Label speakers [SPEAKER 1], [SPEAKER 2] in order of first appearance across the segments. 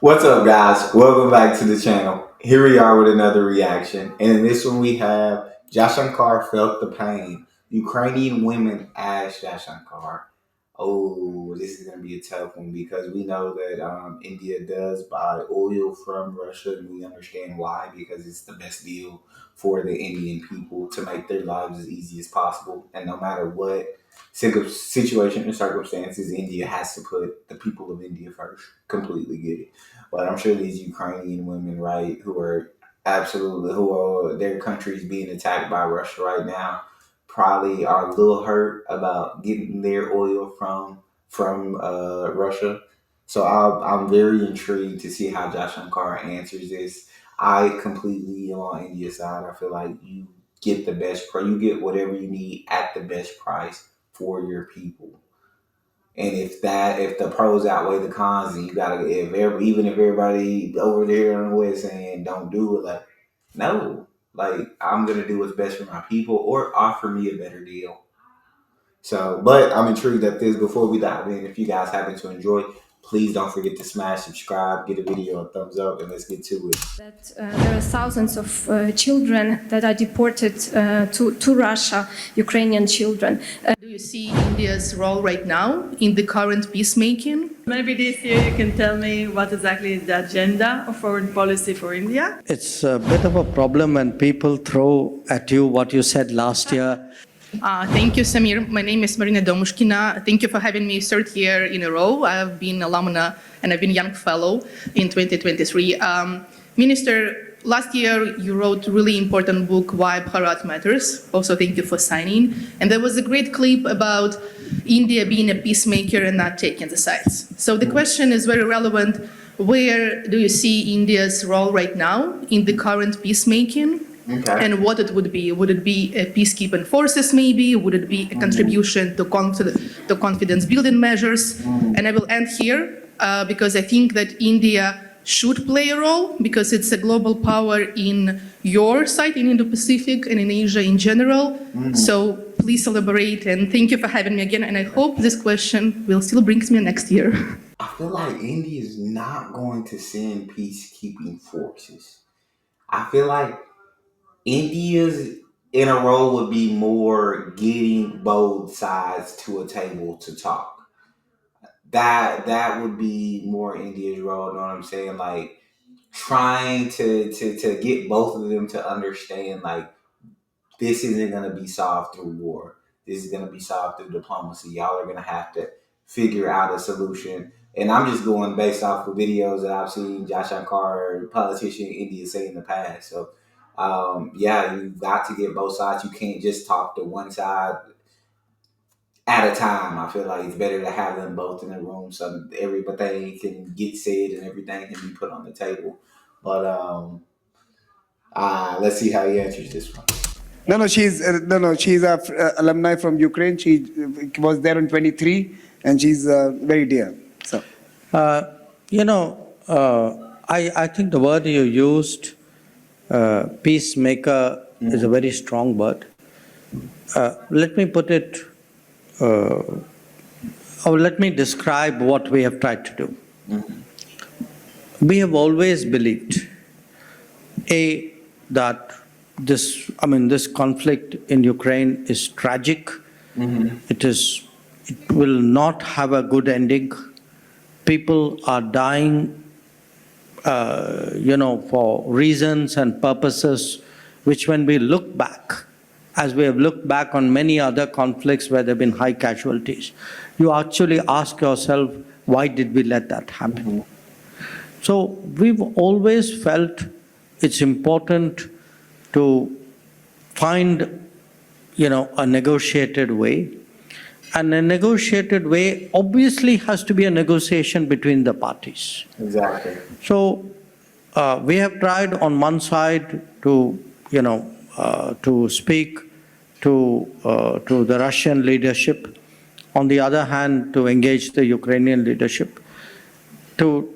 [SPEAKER 1] What's up, guys? Welcome back to the channel. Here we are with another reaction. And in this one, we have Jaishankar felt the pain. Ukrainian women asked Jaishankar. Oh, this is going to be a tough one because we know that India does buy oil from Russia, and we understand why, because it's the best deal for the Indian people to make their lives as easy as possible. And no matter what situation and circumstances, India has to put the people of India first. Completely get it. But I'm sure these Ukrainian women, right, who are their countries being attacked by Russia right now, probably are a little hurt about getting their oil from Russia. So I'm very intrigued to see how Josh Shankar answers this. I completely am on India's side. I feel like you get the best price, you get whatever you need at the best price for your people. And if the pros outweigh the cons, and you gotta even if everybody over there on the west saying don't do it, like no, like I'm gonna do what's best for my people or offer me a better deal. So, but I'm intrigued at this. Before we dive in, if you guys happen to enjoy, please don't forget to smash subscribe, give the video a thumbs up, and let's get to it.
[SPEAKER 2] That there are thousands of children that are deported to Russia, Ukrainian children.
[SPEAKER 3] Do you see India's role right now in the current peacemaking?
[SPEAKER 4] Maybe this year you can tell me what exactly is the agenda of foreign policy for India?
[SPEAKER 5] It's a bit of a problem when people throw at you what you said last year.
[SPEAKER 3] Thank you, Samir. My name is Marina Domushkina. Thank you for having me third year in a row. I've been alumna and I've been young fellow in 2023. Minister, last year you wrote a really important book, Why Bharat Matters. Also, thank you for signing. And there was a great clip about India being a peacemaker and not taking the sides. So the question is very relevant. Where do you see India's role right now in the current peacemaking?
[SPEAKER 1] Okay.
[SPEAKER 3] And what it would be? Would it be a peacekeeping forces maybe? Would it be a contribution to confidence building measures? And I will end here because I think that India should play a role because it's a global power in your side, in Indo-Pacific and in Asia in general. So please elaborate and thank you for having me again. And I hope this question will still bring me next year.
[SPEAKER 1] I feel like India is not going to send peacekeeping forces. I feel like India's in a role would be more getting both sides to a table to talk. That would be more India's role, you know what I'm saying? Like trying to get both of them to understand like this isn't gonna be solved through war. This is gonna be solved through diplomacy. Y'all are gonna have to figure out a solution. And I'm just going based off of videos that I've seen Jaishankar, politician in India, say in the past. So yeah, you've got to get both sides. You can't just talk to one side at a time. I feel like it's better to have them both in the room so everything can get said and everything can be put on the table. But let's see how he answers this one.
[SPEAKER 6] She's a alumni from Ukraine. She was there in 23, and she's very dear. So,
[SPEAKER 5] I think the word you used, peacemaker, is a very strong word. Let me put it, or let me describe what we have tried to do. We have always believed, that this conflict in Ukraine is tragic. It will not have a good ending. People are dying, for reasons and purposes which, when we look back, as we have looked back on many other conflicts where there have been high casualties, you actually ask yourself, why did we let that happen? So we've always felt it's important to find, a negotiated way. And a negotiated way obviously has to be a negotiation between the parties.
[SPEAKER 1] Exactly.
[SPEAKER 5] So we have tried on one side to, to speak to the Russian leadership, on the other hand to engage the Ukrainian leadership, to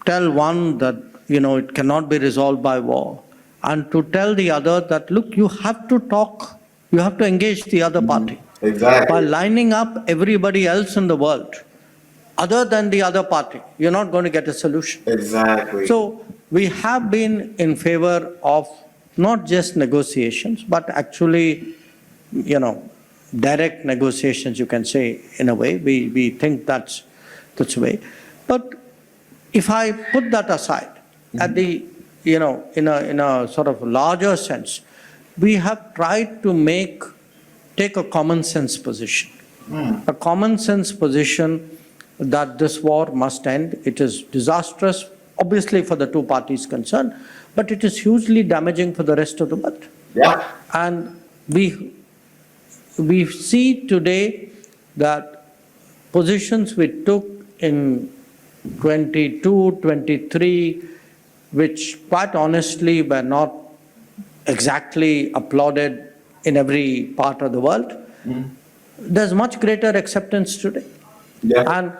[SPEAKER 5] tell one that, it cannot be resolved by war, and to tell the other that, look, you have to talk, you have to engage the other party.
[SPEAKER 1] Exactly.
[SPEAKER 5] By lining up everybody else in the world, other than the other party, you're not going to get a solution.
[SPEAKER 1] Exactly.
[SPEAKER 5] So we have been in favor of not just negotiations, but actually, direct negotiations, you can say, in a way. We think that's the way. But if I put that aside, at the, in a sort of larger sense, we have tried to take a common sense position. A common sense position that this war must end. It is disastrous, obviously, for the two parties concerned, but it is hugely damaging for the rest of the world.
[SPEAKER 1] Yeah.
[SPEAKER 5] And we see today that positions we took in 22, 23, which quite honestly were not exactly applauded in every part of the world, there's much greater acceptance today.
[SPEAKER 1] Yeah.
[SPEAKER 5] And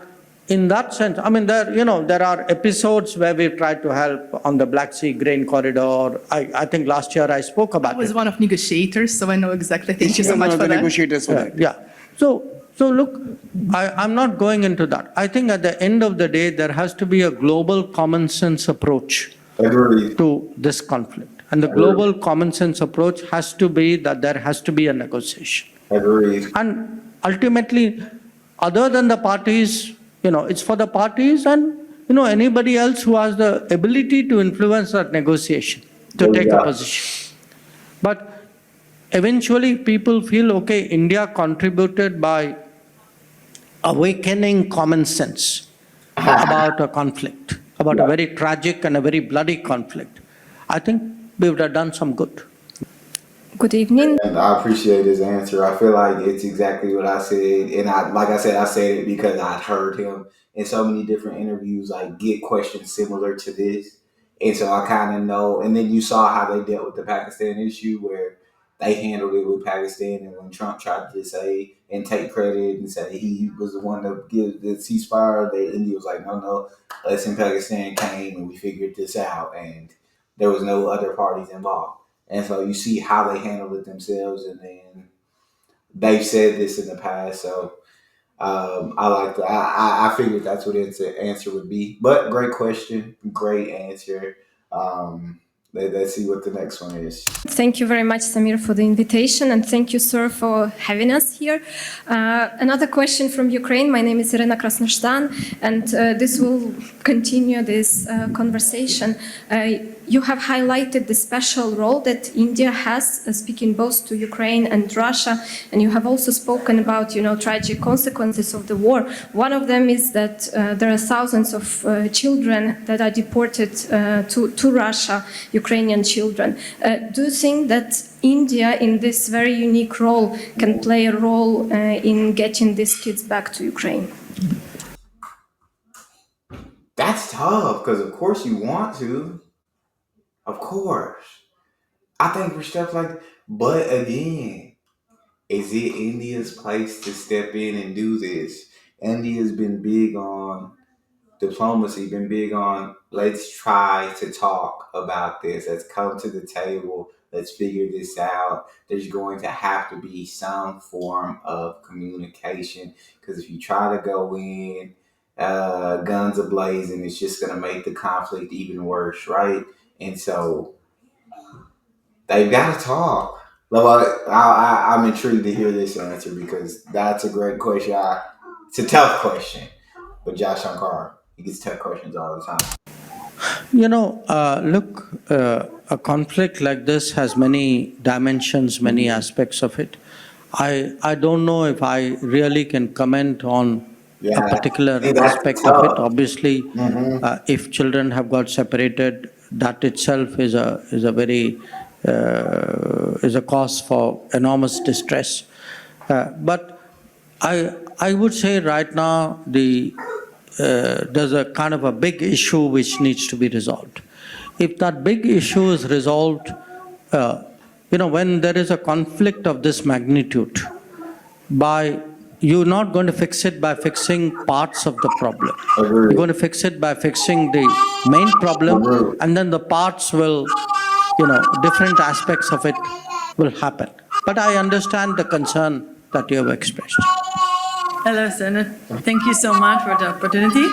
[SPEAKER 5] in that sense, I mean, there are episodes where we've tried to help on the Black Sea grain corridor. I think last year I spoke about
[SPEAKER 3] I was
[SPEAKER 5] it.
[SPEAKER 3] one of negotiators, so I know exactly. Thank you so much for
[SPEAKER 6] the
[SPEAKER 3] that.
[SPEAKER 6] negotiators for that.
[SPEAKER 5] Yeah. So look, I'm not going into that. I think at the end of the day, there has to be a global common sense approach
[SPEAKER 1] Agreed.
[SPEAKER 5] to this conflict. And the global common sense approach has to be that there has to be a negotiation.
[SPEAKER 1] Agreed.
[SPEAKER 5] And ultimately, other than the parties, it's for the parties and, anybody else who has the ability to influence that negotiation, to take a position. But eventually people feel, okay, India contributed by awakening common sense about a conflict, about a very tragic and a very bloody conflict. I think we would have done some good.
[SPEAKER 2] Good evening.
[SPEAKER 1] And I appreciate his answer. I feel like it's exactly what I said. And I said it because I'd heard him in so many different interviews, like get questions similar to this. And so I kind of know. And then you saw how they dealt with the Pakistan issue where they handled it with Pakistan. And when Trump tried to say and take credit and say he was the one to give the ceasefire, India was like, no, us in Pakistan came and we figured this out. And there was no other parties involved. And so you see how they handled it themselves, and then they've said this in the past. So I like that. I figured that's what the answer would be. But great question, great answer. Let's see what the next one is.
[SPEAKER 2] Thank you very much, Samir, for the invitation, and thank you, sir, for having us here. Another question from Ukraine. My name is Irina Krasnoshtan, and this will continue this conversation. You have highlighted the special role that India has, speaking both to Ukraine and Russia, and you have also spoken about, tragic consequences of the war. One of them is that there are thousands of children that are deported to Russia, Ukrainian children. Do you think that India, in this very unique role, can play a role in getting these kids back to Ukraine?
[SPEAKER 1] That's tough because, of course, you want to. Of course. I think for stuff like, but again, is it India's place to step in and do this? India's been big on diplomacy, been big on let's try to talk about this. Let's come to the table. Let's figure this out. There's going to have to be some form of communication because if you try to go in guns ablazing, it's just going to make the conflict even worse, right? And so they've got to talk. I'm intrigued to hear this answer because that's a great question. It's a tough question, but Jaishankar, he gets tough questions all the time.
[SPEAKER 5] Look, a conflict like this has many dimensions, many aspects of it. I don't know if I really can comment on a particular aspect of it. Obviously, if children have got separated, that itself is a very is a cause for enormous distress. But I would say right now there's a kind of a big issue which needs to be resolved. If that big issue is resolved, when there is a conflict of this magnitude, you're not going to fix it by fixing parts of the problem. You're going to fix it by fixing the main problem, and then the parts will, different aspects of it will happen. But I understand the concern that you have expressed.
[SPEAKER 4] Hello, Senator. Thank you so much for the opportunity.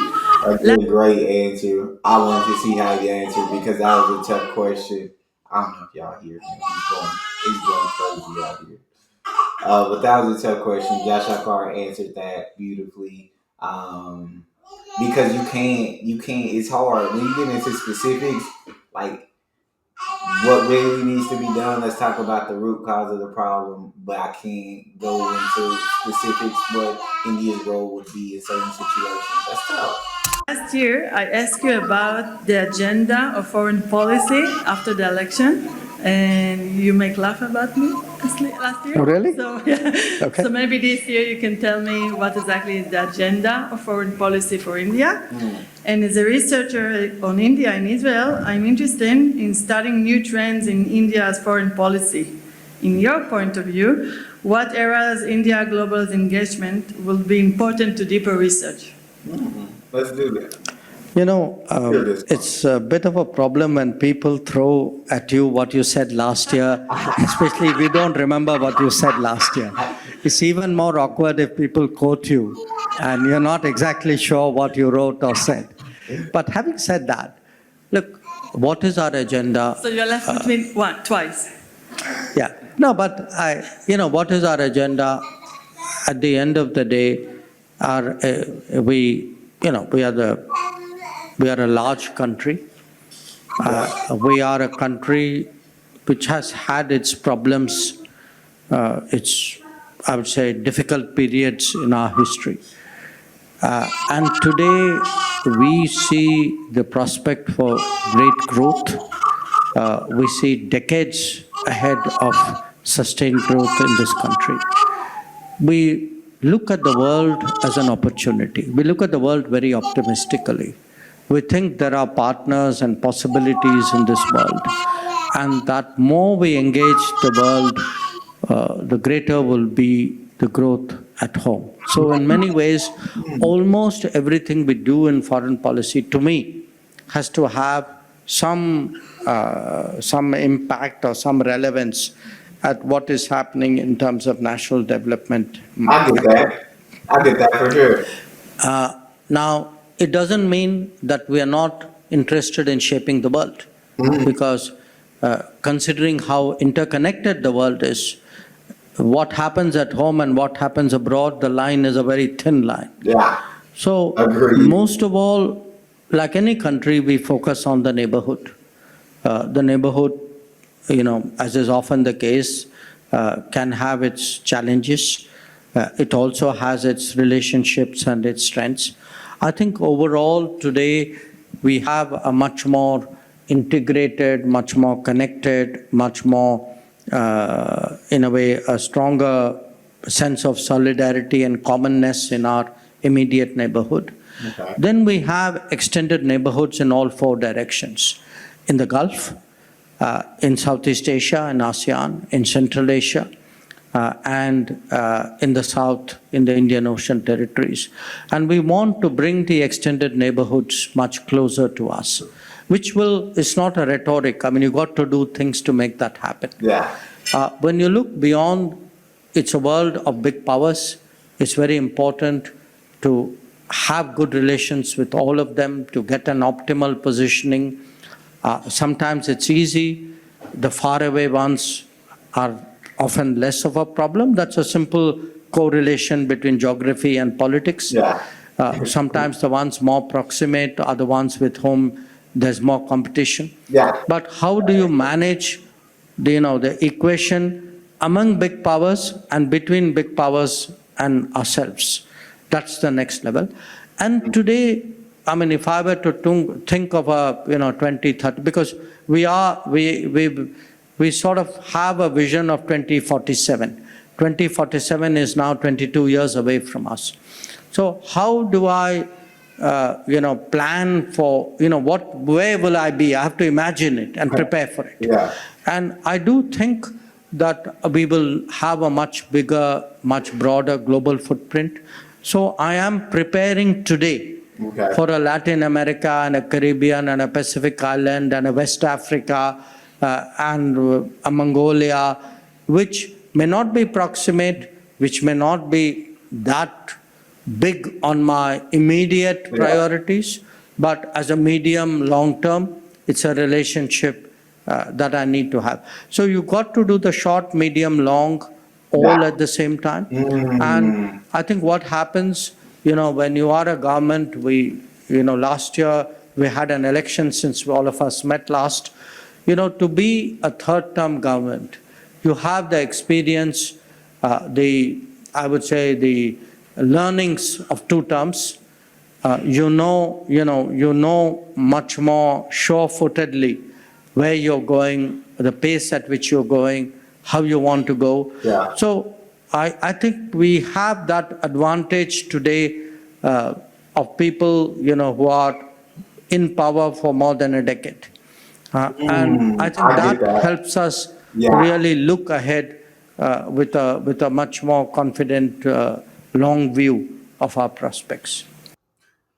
[SPEAKER 1] That's a great answer. I wanted to see how you answered because that was a tough question. I don't know if y'all hear him. He's going crazy out here. But that was a tough question. Jaishankar answered that beautifully. Because you can't. It's hard when you get into specifics. Like what really needs to be done. Let's talk about the root cause of the problem. But I can't go into specifics what India's role would be in certain situations. That's tough.
[SPEAKER 4] Last year, I asked you about the agenda of foreign policy after the election, and you make laugh about me last year.
[SPEAKER 5] Oh, really?
[SPEAKER 4] So, yeah.
[SPEAKER 5] Okay.
[SPEAKER 4] So maybe this year you can tell me what exactly is the agenda of foreign policy for India. And as a researcher on India and Israel, I'm interested in studying new trends in India's foreign policy. In your point of view, what areas India global engagement will be important to deeper research?
[SPEAKER 1] Let's do that.
[SPEAKER 5] You know, it's a bit of a problem when people throw at you what you said last year, especially if you don't remember what you said last year. It's even more awkward if people quote you and you're not exactly sure what you wrote or said. But having said that, look, what is our agenda?
[SPEAKER 4] So you're left between twice.
[SPEAKER 5] Yeah. No, but what is our agenda? At the end of the day, we are a large country. We are a country which has had its problems, I would say, difficult periods in our history. And today we see the prospect for great growth. We see decades ahead of sustained growth in this country. We look at the world as an opportunity. We look at the world very optimistically. We think there are partners and possibilities in this world, and that more we engage the world, the greater will be the growth at home. So in many ways, almost everything we do in foreign policy, to me, has to have some impact or some relevance at what is happening in terms of national development.
[SPEAKER 1] I get that. I get that for sure.
[SPEAKER 5] Now, it doesn't mean that we are not interested in shaping the world, because considering how interconnected the world is, what happens at home and what happens abroad, the line is a very thin line.
[SPEAKER 1] Yeah.
[SPEAKER 5] So,
[SPEAKER 1] Agreed.
[SPEAKER 5] most of all, like any country, we focus on the neighborhood. The neighborhood, as is often the case, can have its challenges. It also has its relationships and its strengths. I think overall today we have a much more integrated, much more connected, much more, in a way, a stronger sense of solidarity and commonness in our immediate neighborhood.
[SPEAKER 1] Okay.
[SPEAKER 5] Then we have extended neighborhoods in all four directions. In the Gulf, in Southeast Asia and ASEAN, in Central Asia, and in the South, in the Indian Ocean territories. And we want to bring the extended neighborhoods much closer to us, which it's not a rhetoric. I mean, you got to do things to make that happen.
[SPEAKER 1] Yeah.
[SPEAKER 5] When you look beyond, it's a world of big powers. It's very important to have good relations with all of them, to get an optimal positioning. Sometimes it's easy. The faraway ones are often less of a problem. That's a simple correlation between geography and politics.
[SPEAKER 1] Yeah.
[SPEAKER 5] Sometimes the ones more proximate are the ones with whom there's more competition.
[SPEAKER 1] Yeah.
[SPEAKER 5] But how do you manage the equation among big powers and between big powers and ourselves? That's the next level. And today, I mean, if I were to think of a 2030, because we sort of have a vision of 2047. 2047 is now 22 years away from us. So how do I, plan for, where will I be? I have to imagine it and prepare for it.
[SPEAKER 1] Yeah.
[SPEAKER 5] And I do think that we will have a much bigger, much broader global footprint. So I am preparing today for a Latin America and a Caribbean and a Pacific Island and a West Africa and a Mongolia, which may not be proximate, which may not be that big on my immediate
[SPEAKER 1] Yeah.
[SPEAKER 5] priorities, but as a medium, long term, it's a relationship that I need to have. So you got to do the short, medium, long, all
[SPEAKER 1] Yeah.
[SPEAKER 5] at the same time. And
[SPEAKER 1] Mm.
[SPEAKER 5] I think what happens, when you are a government, last year we had an election since all of us met last. To be a third term government, you have the experience, I would say, the learnings of two terms. You know much more sure-footedly where you're going, the pace at which you're going, how you want to go.
[SPEAKER 1] Yeah.
[SPEAKER 5] So I think we have that advantage today of people, who are in power for more than a decade. And I think
[SPEAKER 1] I get
[SPEAKER 5] that
[SPEAKER 1] that.
[SPEAKER 5] helps us
[SPEAKER 1] Yeah.
[SPEAKER 5] really look ahead with a much more confident, long view of our prospects.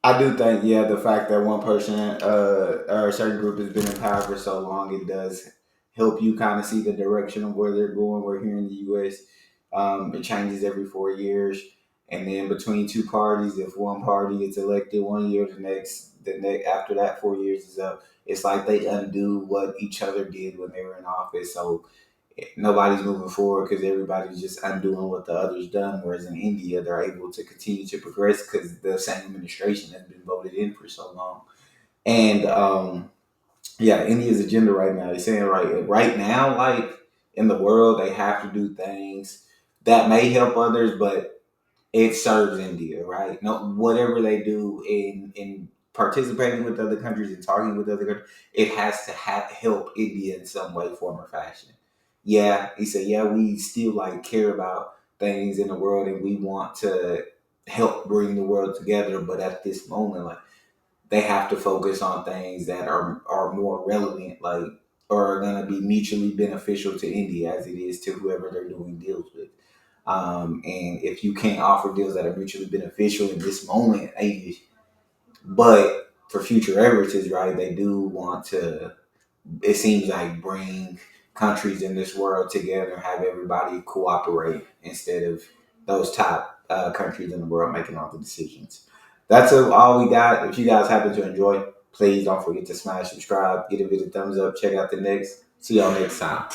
[SPEAKER 1] I do think, yeah, the fact that one person or a certain group has been in power for so long, it does help you kind of see the direction of where they're going. We're here in the U.S. It changes every 4 years, and then between two parties, if one party gets elected one year, the next after that 4 years is up, it's like they undo what each other did when they were in office. So nobody's moving forward because everybody's just undoing what the others done. Whereas in India, they're able to continue to progress because the same administration has been voted in for so long. And yeah, India's agenda right now, they're saying right now, like in the world, they have to do things that may help others, but it serves India, right? No, whatever they do in participating with other countries and talking with other countries, it has to help India in some way, form, or fashion. Yeah, he said, yeah, we still like care about things in the world and we want to help bring the world together, but at this moment, like they have to focus on things that are more relevant, like or are going to be mutually beneficial to India as it is to whoever they're doing deals with. And if you can't offer deals that are mutually beneficial in this moment, but for future references, right, they do want to, it seems like, bring countries in this world together and have everybody cooperate instead of those top countries in the world making all the decisions. That's all we got. If you guys happen to enjoy, please don't forget to smash subscribe, give it a thumbs up, check out the next. See y'all next time.